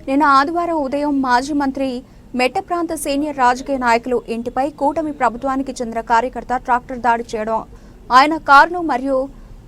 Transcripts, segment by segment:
నిన్న ఆదివారం ఉదయం మాజీ మంత్రి మెట్ట ప్రాంత సీనియర్ రాజకీయ నాయకులు ఇంటిపై కూటమి ప్రభుత్వానికి చెందిన కార్యకర్త ట్రాక్టర్ దాడి చేయడం, ఆయన కారును మరియు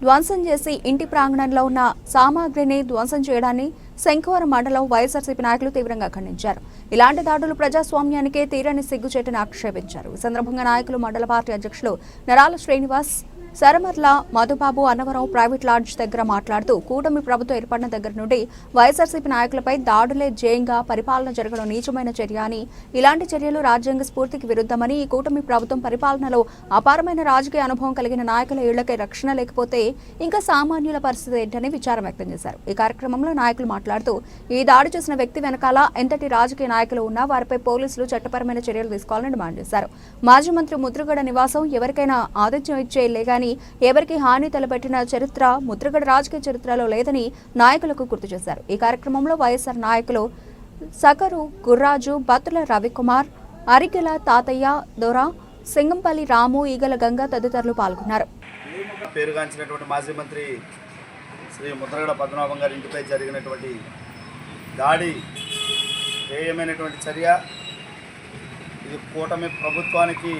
ధ్వంసం చేసి ఇంటి ప్రాంగణంలో ఉన్న సామాగ్రిని ధ్వంసం చేయడాన్ని శంఖవరం మండలం వైఎస్ఆర్సీపీ నాయకులు తీవ్రంగా ఖండించారు. ఇలాంటి దాడులు ప్రజాస్వామ్యానికే తీరని సిగ్గుచేటని ఆక్షేపించారు. ఈ సందర్భంగా నాయకులు మండల పార్టీ అధ్యక్షులు నరాల శ్రీనివాస్, సరమర్ల మధుబాబు అన్నవరం ప్రైవేట్ లాడ్జ్ దగ్గర మాట్లాడుతూ కూటమి ప్రభుత్వం ఏర్పడిన దగ్గర నుండి వైఎస్ఆర్సీపీ నాయకులపై దాడులే జయంగా పరిపాలన జరగడం నీచమైన చర్య అని, ఇలాంటి చర్యలు రాజ్యాంగ స్ఫూర్తికి విరుద్ధమని, ఈ కూటమి ప్రభుత్వం పరిపాలనలో అపారమైన రాజకీయ అనుభవం కలిగిన నాయకుల ఇళ్లకే రక్షణ లేకపోతే ఇంకా సామాన్యుల పరిస్థితి ఏంటని విచారం వ్యక్తం చేశారు. ఈ కార్యక్రమంలో నాయకులు మాట్లాడుతూ ఈ దాడి చేసిన వ్యక్తి వెనకాల ఎంతటి రాజకీయ నాయకులు ఉన్నా వారిపై పోలీసులు చట్టపరమైన చర్యలు తీసుకోవాలని డిమాండ్ చేశారు. మాజీ మంత్రి ముద్రగడ నివాసం ఎవరికైనా ఆతిథ్యం ఇచ్చే లేగాని ఎవరికి హాని తలపెట్టిన చరిత్ర ముద్రగడ రాజకీయ చరిత్రలో లేదని నాయకులకు గుర్తు చేశారు. ఈ కార్యక్రమంలో వైఎస్ఆర్ నాయకులు సకరు గుర్రాజు, బత్తుల రవికుమార్, అరికెల తాతయ్య, దొర, సింగంపల్లి రాము, ఈగల గంగ తదితరులు పాల్గొన్నారు. పేరుగాంచినటువంటి మాజీ మంత్రి శ్రీ ముద్రగడ పద్మనాభం గారి ఇంటిపై జరిగినటువంటి దాడి హేయమైనటువంటి చర్య. ఇది కూటమి ప్రభుత్వానికి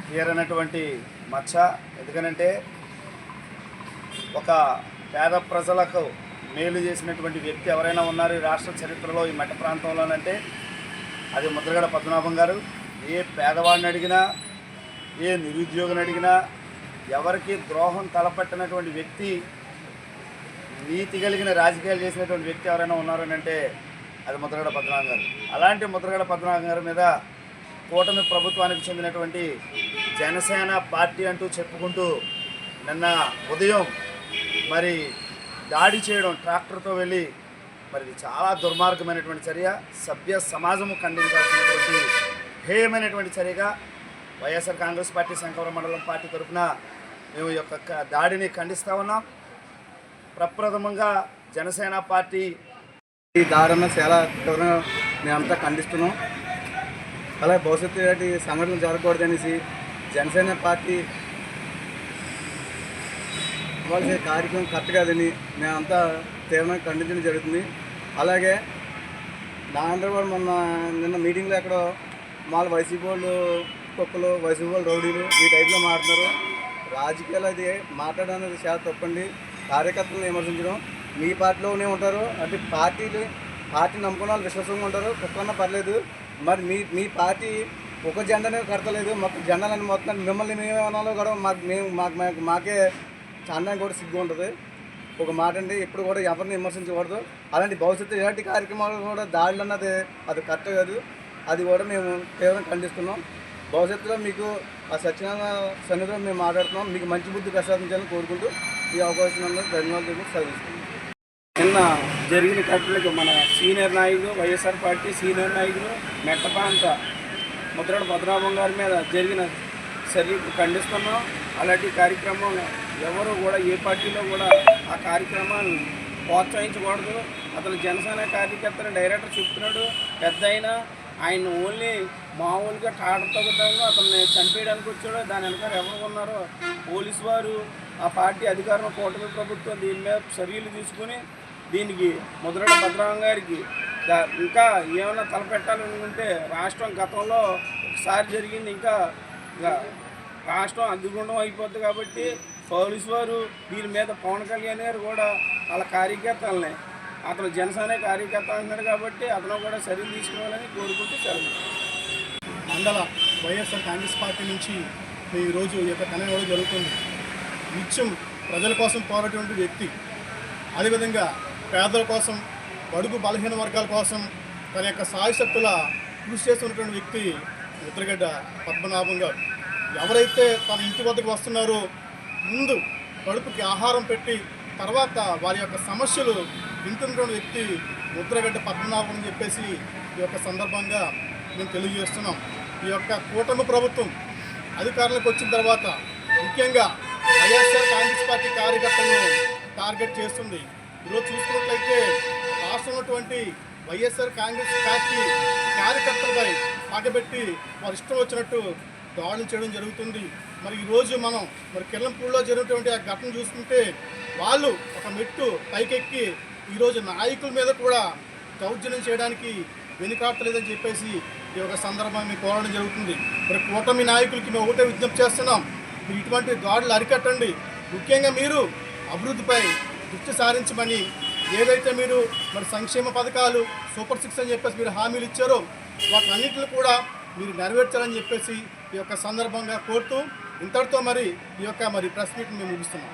తీరనటువంటి మచ్చ. ఎందుకనంటే ఒక పేద ప్రజలకు మేలు చేసినటువంటి వ్యక్తి ఎవరైనా ఉన్నారు ఈ రాష్ట్ర చరిత్రలో, ఈ మెట్ట ప్రాంతంలోనంటే అది ముద్రగడ పద్మనాభం గారు. ఏ పేదవాడిని అడిగినా, ఏ నిరుద్యోగిని అడిగినా, ఎవరికి ద్రోహం తలపెట్టినటువంటి వ్యక్తి, నీతి కలిగిన రాజకీయాలు చేసినటువంటి వ్యక్తి ఎవరైనా ఉన్నారనంటే అది ముద్రగడ పద్మనాభం గారు. అలాంటి ముద్రగడ పద్మనాభం గారి మీద కూటమి ప్రభుత్వానికి చెందినటువంటి జనసేన పార్టీ అంటూ చెప్పుకుంటూ నిన్న ఉదయం మరి దాడి చేయడం, ట్రాక్టర్తో వెళ్ళి, మరి చాలా దుర్మార్గమైనటువంటి చర్య. సభ్య సమాజము ఖండించాల్సినటువంటి హేయమైనటువంటి చర్యగా వైఎస్ఆర్ కాంగ్రెస్ పార్టీ శంఖవరం మండలం పార్టీ తరఫున మేము ఈ యొక్క దాడిని ఖండిస్తూ ఉన్నాం. ప్రప్రథమంగా జనసేన పార్టీ ఈ దాడిని చాలా తీవ్రంగా మేమంతా ఖండిస్తున్నాం. అలాగే భవిష్యత్తు ఇలాంటి సంఘటనలు జరగకూడదనేసి జనసేన పార్టీ ఇవ్వాల్సిన కార్యక్రమం కరెక్ట్ కాదని మేమంతా తీవ్రంగా ఖండించడం జరుగుతుంది. అలాగే దాంట్లో కూడా నిన్న మీటింగ్లో ఎక్కడో మాకు వైసీపీ వాళ్ళు కుక్కలు, వైసీపీ వాళ్ళు రౌడీలు ఈ టైప్లో మాట్లాడుతున్నారు. రాజకీయాలు అది మాట్లాడడం అనేది చాలా తప్పండి. కార్యకర్తలను విమర్శించడం, మీ పార్టీలోనే ఉంటారు అంటే పార్టీ నమ్ముకున్న వాళ్ళు విశ్వాసంగా ఉంటారు, కుక్కన్నా పర్లేదు. మరి మీ పార్టీ ఒక జెండానే కడతలేదు, మొత్తం జెండాలని మొత్తం మిమ్మల్ని మేమేమన్నాలో కూడా మాకే చాలా కూడా సిగ్గు ఉంటుంది. ఒక మాట అండి, ఎప్పుడు కూడా ఎవరిని విమర్శించకూడదు. అలాంటి భవిష్యత్తు ఇలాంటి కార్యక్రమాలు కూడా దాడులు అన్నది అది కరెక్ట్ కాదు. అది కూడా మేము తీవ్రంగా ఖండిస్తున్నాం. భవిష్యత్తులో మీకు ఆ సత్యనారాయణ సన్నిధిలో మేము మాట్లాడుతున్నాం. మీకు మంచి బుద్ధి ప్రసాదించాలని కోరుకుంటూ ఈ అవకాశం ధన్యవాదాలు సెలవిస్తున్నాం. నిన్న జరిగిన ఘటనలకు మన సీనియర్ నాయకులు, వైఎస్ఆర్ పార్టీ సీనియర్ నాయకులు మెట్ట ప్రాంత ముద్రగడ పద్మనాభం గారి మీద జరిగిన చర్యకు ఖండిస్తున్నాం. అలాంటి కార్యక్రమం ఎవరు కూడా ఏ పార్టీలో కూడా ఆ కార్యక్రమాన్ని ప్రోత్సహించకూడదు. అతను జనసేన కార్యకర్తను డైరెక్టర్ చెప్తున్నాడు. పెద్ద అయినా ఆయన ఓన్లీ మామూలుగా టాటతో అతన్ని చంపేయడానికి వచ్చాడు. దాని వెనకాల ఎవరు ఉన్నారో పోలీసు వారు, ఆ పార్టీ అధికారం కూటమి ప్రభుత్వం దీని మీద చర్యలు తీసుకుని దీనికి ముద్రగడ పద్మనాభం గారికి ఇంకా ఏమైనా తలపెట్టాలనుకుంటే, రాష్ట్రం గతంలో ఒకసారి జరిగింది, ఇంకా రాష్ట్రం అగ్గిగుండం అయిపోద్ది. కాబట్టి పోలీసు వారు దీని మీద పవన్ కళ్యాణ్ గారు కూడా వాళ్ళ కార్యకర్తలని, అతను జనసేన కార్యకర్త అంటున్నాడు కాబట్టి అతను కూడా చర్యలు తీసుకోవాలని కోరుకుంటూ సెలవు. మండల వైఎస్ఆర్ కాంగ్రెస్ పార్టీ నుంచి ఈరోజు ఈ యొక్క కనెక్ట్ జరుగుతుంది. నిత్యం ప్రజల కోసం పోరాటటువంటి వ్యక్తి, అదేవిధంగా పేదల కోసం, బడుగు బలహీన వర్గాల కోసం తన యొక్క సాయశక్తుల కృషి చేస్తున్నటువంటి వ్యక్తి ముద్రగడ్డ పద్మనాభం గారు. ఎవరైతే తన ఇంటి వద్దకు వస్తున్నారో ముందు కడుపుకి ఆహారం పెట్టి తర్వాత వారి యొక్క సమస్యలు వింటున్నటువంటి వ్యక్తి ముద్రగడ్డ పద్మనాభం అని చెప్పేసి ఈ యొక్క సందర్భంగా మేము తెలియజేస్తున్నాం. ఈ యొక్క కూటమి ప్రభుత్వం అధికారంలోకి వచ్చిన తర్వాత ముఖ్యంగా వైఎస్ఆర్ కాంగ్రెస్ పార్టీ కార్యకర్తలను టార్గెట్ చేస్తుంది. ఈరోజు చూసుకున్నట్లయితే రాష్ట్రంలో ఉన్నటువంటి వైఎస్ఆర్ కాంగ్రెస్ పార్టీ కార్యకర్తలపై పగబెట్టి వారు ఇష్టం వచ్చినట్టు దాడులు చేయడం జరుగుతుంది. మరి ఈరోజు మనం కిర్లంపూడిలో జరిగినటువంటి ఆ ఘటన చూసుకుంటే వాళ్ళు ఒక మెట్టు పైకెక్కి ఈరోజు నాయకుల మీద కూడా దౌర్జన్యం చేయడానికి వెనుకాడలేదని చెప్పేసి ఈ యొక్క సందర్భాన్ని కోరడం జరుగుతుంది. మరి కూటమి నాయకులకి మేము ఒకటే విజ్ఞప్తి చేస్తున్నాం, మీరు ఇటువంటి దాడులు అరికట్టండి. ముఖ్యంగా మీరు అభివృద్ధిపై దృష్టి సారించమని ఏదైతే మీరు మరి సంక్షేమ పథకాలు సూపర్ 6 అని చెప్పేసి మీరు హామీలు ఇచ్చారో వాటన్నిటిని కూడా మీరు నెరవేర్చాలని చెప్పేసి ఈ యొక్క సందర్భంగా కోరుతూ ఇంతటితో మరి ఈ యొక్క ప్రెస్ మీట్ని మేము ముగిస్తున్నాం.